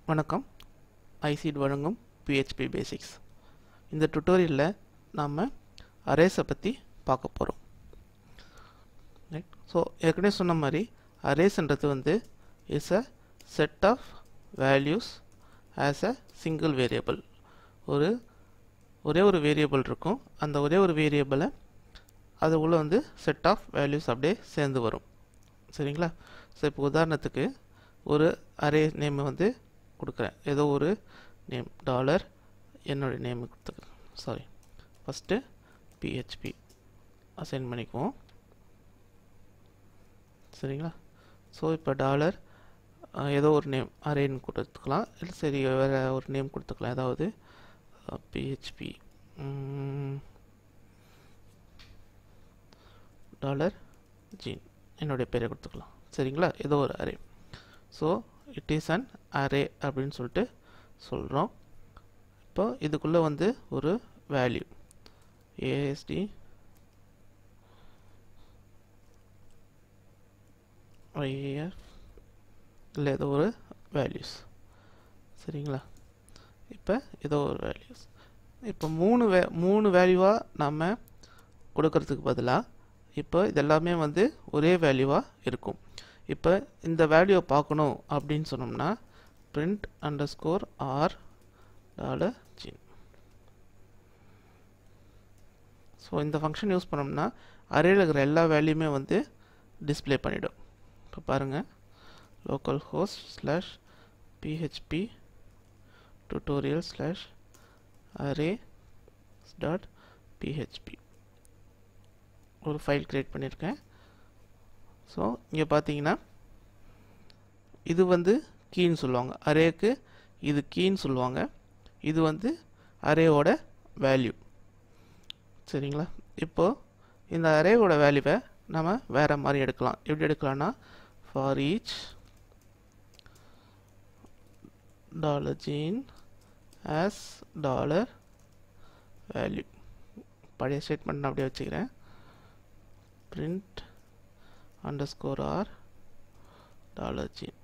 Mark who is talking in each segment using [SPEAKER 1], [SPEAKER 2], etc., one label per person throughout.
[SPEAKER 1] வணக்கம். ஐசிட் வழங்கும் PHP basics. இந்த டுட்டோரியலில் நாம் அரேஸை பற்றி பார்க்க போகிறோம். ரைட். ஸோ ஏற்கனவே சொன்ன மாதிரி அரேஸ்ன்றது வந்து is a set of values as a single variable. ஒரே ஒரு வேரியபிள் இருக்கும். அந்த ஒரே ஒரு வேரியபிளை அது உள்ள வந்து செட் ஆஃப் வேல்யூஸ் அப்படியே சேர்ந்து வரும். சரிங்களா? ஸோ இப்போ உதாரணத்துக்கு ஒரு அரே நேம் வந்து கொடுக்குறேன். ஏதோ ஒரு நேம் டாலர் என்னுடைய நேம் கொடுத்துக்கிறேன். ஃபஸ்ட்டு PHP அசைன் பண்ணிக்குவோம். சரிங்களா? ஸோ இப்போ டாலர் ஏதோ ஒரு நேம் அரேன்னு கொடுத்துக்கலாம். இல்லை சரி வேறு ஒரு நேம் கொடுத்துக்கலாம். ஏதாவது PHP டாலர் ஜீன் என்னுடைய பேரை கொடுத்துக்கலாம். சரிங்களா? ஏதோ ஒரு array. So it is an array அப்படின்னு சொல்லிட்டு சொல்கிறோம். இப்போ இதுக்குள்ளே வந்து ஒரு வேல்யூ ASD IAF இல்லை ஏதோ ஒரு வேல்யூஸ். சரிங்களா? இப்போ ஏதோ ஒரு வேல்யூஸ். இப்போ மூணு வேல்யூவாக நம்ம கொடுக்கறதுக்கு பதிலாக இப்போ இதெல்லாமே வந்து ஒரே வேல்யூவாக இருக்கும். இப்போ இந்த வேல்யூவை பார்க்கணும் அப்படின்னு சொன்னோம்னா print underscore r $gin. So இந்த ஃபங்க்ஷன் யூஸ் பண்ணோம்னா அரேல இருக்கிற எல்லா வேல்யூமே வந்து டிஸ்பிளே பண்ணிடும். இப்போ பாருங்கள், localhost/php tutorial/arrays.php ஒரு ஃபைல் கிரியேட் பண்ணியிருக்கேன். ஸோ இங்கே பார்த்தீங்கன்னா இது வந்து கீன்னு சொல்லுவாங்க. அரேக்கு இது கீன்னு சொல்லுவாங்க. இது வந்து அரேவோட வேல்யூ. சரிங்களா? இப்போது இந்த அரேவோட வேல்யூவை நம்ம வேறு மாதிரி எடுக்கலாம். எப்படி எடுக்கலாம்னா for each $gin as $value. பழைய ஸ்டேட்மெண்ட் நான் அப்படியே வச்சுக்கிறேன். print underscore r $gin.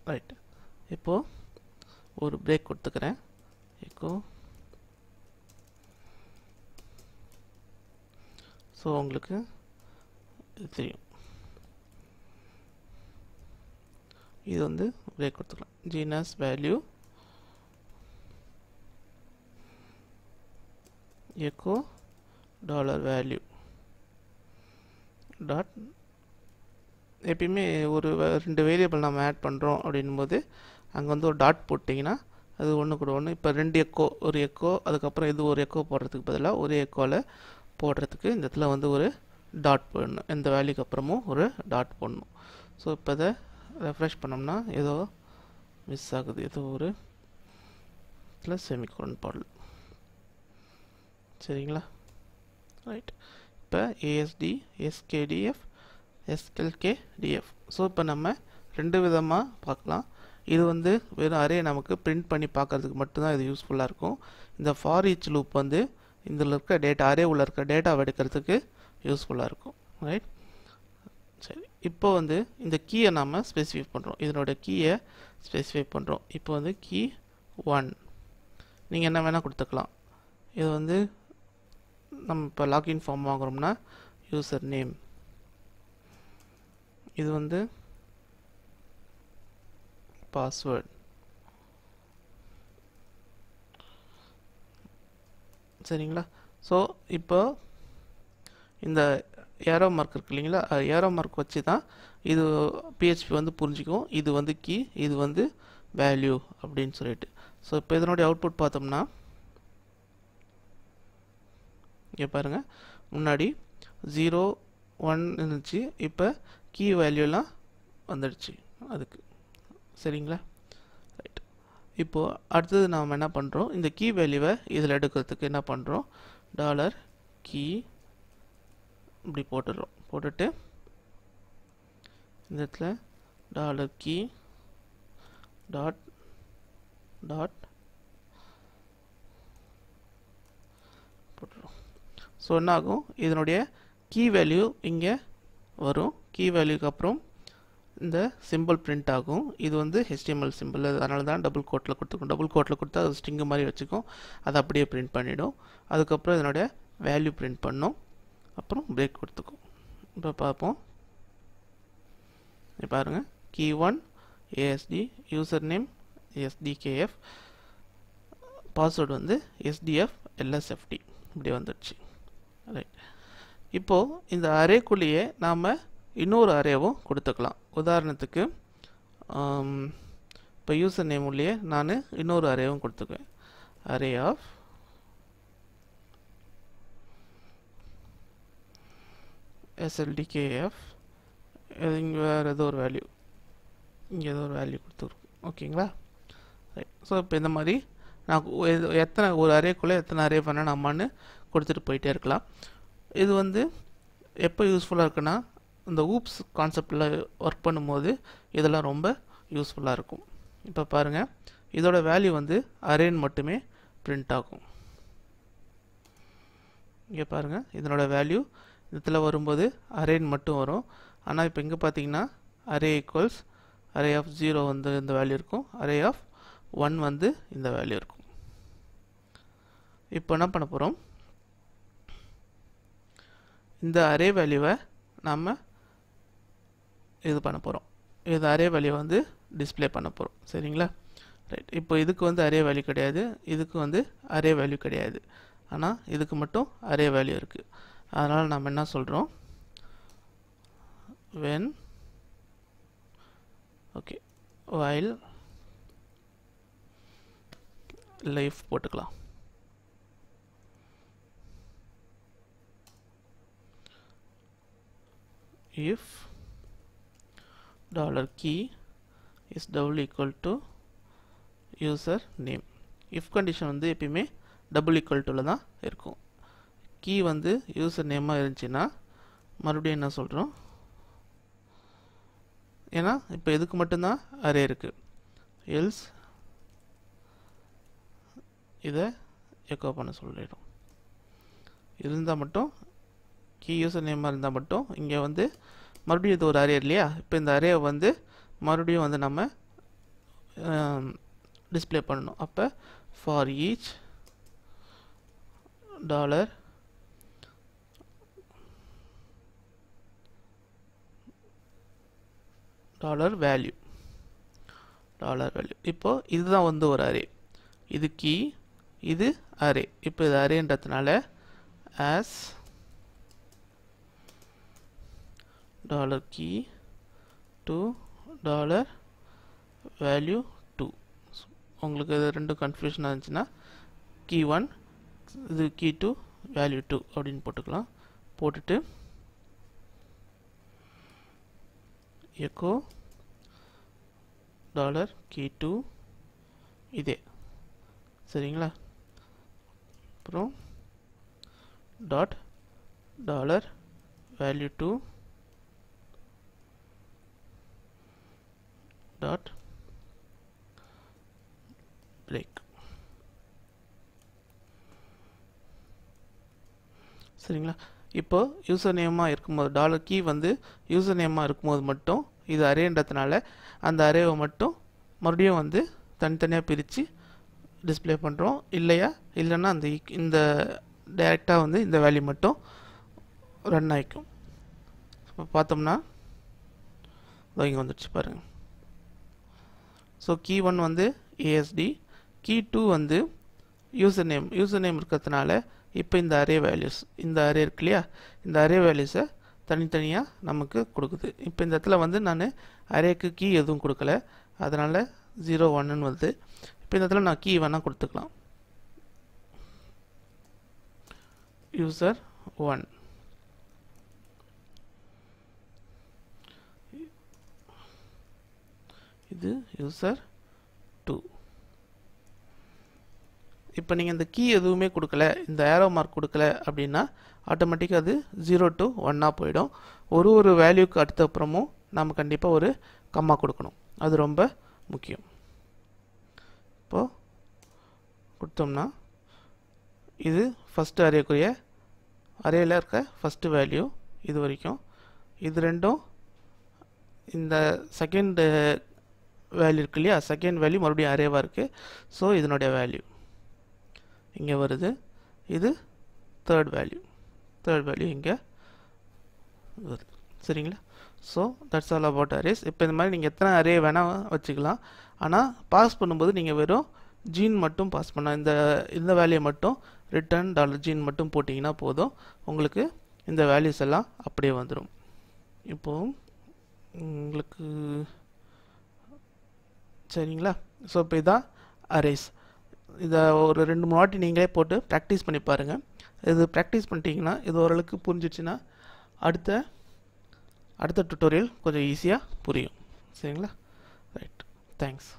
[SPEAKER 1] Right. இப்போது ஒரு பிரேக் கொடுத்துக்கிறேன். எக்கோ. ஸோ உங்களுக்கு இது தெரியும். இது வந்து பிரேக் கொடுத்துக்கலாம். gin value echo $value dot. எப்பயுமே ஒரு ரெண்டு வேரியபிள் நம்ம ஆட் பண்ணுறோம் அப்படின்னும் போது அங்கே வந்து ஒரு டாட் போட்டிங்கன்னா அது ஒன்று கூட ஒன்று. இப்போ ரெண்டு எக்கோ, ஒரு எக்கோ, அதுக்கப்புறம் இது ஒரு எக்கோ போடுறதுக்கு பதிலாக ஒரு எக்கோவில் போடுறதுக்கு இந்த இடத்துல வந்து ஒரு டாட் போடணும். எந்த வேல்யூக்கு அப்புறமும் ஒரு டாட் போடணும். ஸோ இப்போ இதை ரெஃப்ரெஷ் பண்ணோம்னா ஏதோ மிஸ் ஆகுது. ஏதோ ஒரு ப்ளஸ் செமிகோலன் போடல. சரிங்களா? ரைட். இப்போ ASD SKDF SLKDF. ஸோ இப்போ நம்ம ரெண்டு விதமாக பார்க்கலாம். இது வந்து வெறும் அரே நமக்கு பிரிண்ட் பண்ணி பார்க்கறதுக்கு மட்டும்தான் இது யூஸ்ஃபுல்லாக இருக்கும். இந்த ஃபார் ஈச் லூப் வந்து இதில் இருக்க டேட்டா, அரே உள்ள இருக்க டேட்டாவை எடுக்கிறதுக்கு யூஸ்ஃபுல்லாக இருக்கும். ரைட். சரி. இப்போ வந்து இந்த கீயை நாம் ஸ்பெசிஃபை பண்ணுறோம். இதனோட கீயை ஸ்பெசிஃபை பண்ணுறோம். இப்போ வந்து கீ 1 நீங்கள் என்ன வேணால் கொடுத்துக்கலாம். இது வந்து நம்ம இப்போ லாகின் ஃபார்ம் வாங்குறோம்னா யூசர் நேம். இது வந்து பாஸ்வேர்ட். சரிங்களா? ஸோ இப்போ இந்த ஏரோ மார்க் இருக்கு இல்லைங்களா? ஏரோ மார்க் வச்சு தான் இது PHP வந்து புரிஞ்சிக்கும். இது வந்து கீ, இது வந்து வேல்யூ அப்படின்னு சொல்லிட்டு. ஸோ இப்போ இதனுடைய அவுட்புட் பார்த்தோம்னா இங்கே பாருங்கள், முன்னாடி 0 1 இருந்துச்சு. இப்போ கீ வேல்யூலாம் வந்துடுச்சு அதுக்கு. சரிங்களா? ரைட். இப்போது அடுத்தது நாம் என்ன பண்ணுறோம், இந்த கீ வேல்யூவை இதில் எடுக்கிறதுக்கு என்ன பண்ணுறோம், $key இப்படி போட்டுடுறோம். போட்டுட்டு இந்த இடத்துல $key டாட் போட்டுடுறோம். ஸோ என்ன ஆகும், இதனுடைய கீ வேல்யூ இங்கே வரும். கீ வேல்யூக்கு அப்புறம் இந்த சிம்பிள் பிரிண்ட் ஆகும். இது வந்து HTML சிம்பிள், அதனால தான் டபுள் கோட்டில் கொடுத்துருக்கோம். டபுள் கோட்டில் கொடுத்தா அது ஸ்ட்ரிங்கு மாதிரி வச்சுக்கும், அதை அப்படியே பிரிண்ட் பண்ணிடும். அதுக்கப்புறம் இதனுடைய வேல்யூ பிரிண்ட் பண்ணும், அப்புறம் பிரேக் கொடுத்துக்கும். இப்போ பார்ப்போம். இப்போ பாருங்கள், key1 ASD, user name SDKF, password வந்து SDF LSFT, இப்படி வந்துடுச்சு. ரைட். இப்போது இந்த அரேக்குள்ளேயே நாம் இன்னொரு அரேவும் கொடுத்துக்கலாம். உதாரணத்துக்கு இப்போ யூசர் நேம் உள்ளே நான் இன்னொரு அரேவும் கொடுத்துக்குவேன். அரே ஆஃப் SLDKF, இங்கே வேறு ஏதோ ஒரு வேல்யூ, இங்கே ஏதோ ஒரு வேல்யூ கொடுத்துருக்கோம். ஓகேங்களா? ரைட். ஸோ இப்போ இந்த மாதிரி நான் எத்தனை ஒரு அரேக்குள்ளே எத்தனை அரே பண்ண நம்மான்னு கொடுத்துட்டு போயிட்டே இருக்கலாம். இது வந்து எப்போ யூஸ்ஃபுல்லாக இருக்குன்னா, இந்த ஊப்ஸ் கான்செப்டில் ஒர்க் பண்ணும்போது இதெல்லாம் ரொம்ப யூஸ்ஃபுல்லாக இருக்கும். இப்போ பாருங்கள், இதோட வேல்யூ வந்து அரேன்னு மட்டுமே பிரிண்ட் ஆகும். இங்கே பாருங்கள், இதனோட வேல்யூ இதில் வரும்போது அரேன்னு மட்டும் வரும். ஆனால் இப்போ இங்கே பார்த்தீங்கன்னா அரே ஈக்குவல்ஸ் அரே ஆஃப் 0 வந்து இந்த வேல்யூ இருக்கும், அரே ஆஃப் 1 வந்து இந்த வேல்யூ இருக்கும். இப்போ என்ன பண்ண போகிறோம், இந்த அரே வேல்யூவை நாம் இது பண்ண போகிறோம். இது அரே வேல்யூ வந்து டிஸ்பிளே பண்ண போகிறோம். சரிங்களா? ரைட். இப்போ இதுக்கு வந்து அரே வேல்யூ கிடையாது, இதுக்கு வந்து அரே வேல்யூ கிடையாது, ஆனால் இதுக்கு மட்டும் அரே வேல்யூ இருக்குது. அதனால் நம்ம என்ன சொல்கிறோம், when ஓகே while life போட்டுக்கலாம். if $key is double equal to user name. if condition வந்து எப்பயுமே டபுள் ஈக்குவல் டுல தான் இருக்கும். கீ வந்து யூசர் நேமாக இருந்துச்சுன்னா மறுபடியும் என்ன சொல்கிறோம், ஏன்னா இப்போ இதுக்கு மட்டும்தான் அரே இருக்குது, எல்ஸ் இதை எக்கோ பண்ண சொல்லிடும். இருந்தால் மட்டும் கீ யூசர் நேமாக இருந்தால் மட்டும் இங்கே வந்து மறுபடியும் இது ஒரு அரே இல்லையா, இப்போ இந்த அரேவை வந்து மறுபடியும் வந்து நம்ம டிஸ்பிளே பண்ணணும். அப்போ ஃபார் ஈச் டாலர் வேல்யூ இப்போ இதுதான் வந்து ஒரு அரே, இது கீ, இது அரே. இப்போ இது அரேன்றதுனால ஆஸ் $key to $value 2. உங்களுக்கு இது ரெண்டும் கன்ஃபியூஷனாக இருந்துச்சுன்னா key1 இது key2 value 2 அப்படின்னு போட்டுக்கலாம். போட்டுட்டு எக்கோ $key2 இதே. சரிங்களா? அப்புறம் $value 2 break. சரிங்களா? இப்போ யூசர் நேமாக இருக்கும்போது கீ வந்து யூசர் நேமாக இருக்கும்போது மட்டும் இது அரேன்றதுனால அந்த அரேவை மட்டும் மறுபடியும் வந்து தனித்தனியாக பிரித்து டிஸ்பிளே பண்ணுறோம். இல்லைன்னா இந்த டைரெக்டாக வந்து இந்த வேல்யூ மட்டும் ரன் ஆகிக்கும். இப்போ பார்த்தோம்னா இங்கே வந்துடுச்சு பாருங்கள். ஸோ key1 வந்து ASD, key2 வந்து யூசர் நேம் இருக்கிறதுனால இப்போ இந்த அரே வேல்யூஸ், இந்த அரே இருக்கு இல்லையா, இந்த அரே வேல்யூஸை தனித்தனியாக நமக்கு கொடுக்குது. இப்போ இந்த இடத்துல வந்து நான் அரேக்கு கீ எதுவும் கொடுக்கல, அதனால் 0 1ன்னு வருது. இப்போ இந்த இடத்துல நான் கீ வேணால் கொடுத்துக்கலாம், user 1. இது user 2. இப்போ நீங்கள் இந்த கீ எதுவுமே கொடுக்கல, இந்த ஏரோ மார்க் கொடுக்கல அப்படின்னா ஆட்டோமேட்டிக்காக அது 0 to 1 போயிடும். ஒரு வேல்யூக்கு அடுத்த அப்புறமும் நாம் கண்டிப்பாக ஒரு கம்மா கொடுக்கணும், அது ரொம்ப முக்கியம். இப்போது கொடுத்தோம்னா இது ஃபஸ்ட்டு அரேக்குரிய அரேயில் இருக்க ஃபஸ்ட்டு வேல்யூ இது வரைக்கும், இது ரெண்டும் இந்த செகண்ட் வேல்யூ இருக்கு இல்லையா, செகண்ட் வேல்யூ மறுபடியும் அரேவாக இருக்குது. ஸோ இதனுடைய வேல்யூ இங்கே வருது. இது தேர்ட் வேல்யூ இங்கே வருது. சரிங்களா? So that's all about arrays. இப்போ இந்த மாதிரி நீங்கள் எத்தனை அரே வேணால் வச்சுக்கலாம். ஆனால் பாஸ் பண்ணும்போது நீங்கள் வெறும் ஜீன் மட்டும் பாஸ் பண்ண இந்த வேல்யூயை மட்டும் ரிட்டர்ன் $ஜீன் மட்டும் போட்டிங்கன்னா போதும், உங்களுக்கு இந்த வேல்யூஸ் எல்லாம் அப்படியே வந்துடும். இப்போது உங்களுக்கு சரிங்களா? ஸோ இப்போ இதான் அரேஸ். இதை ஒரு 2-3 வாட்டி நீங்களே போட்டு ப்ராக்டிஸ் பண்ணி பாருங்கள். இது ப்ராக்டிஸ் பண்ணிட்டீங்கன்னா இது ஓரளவுக்கு புரிஞ்சிச்சுன்னா அடுத்த டுட்டோரியல் கொஞ்சம் ஈஸியாக புரியும். சரிங்களா? Right, thanks.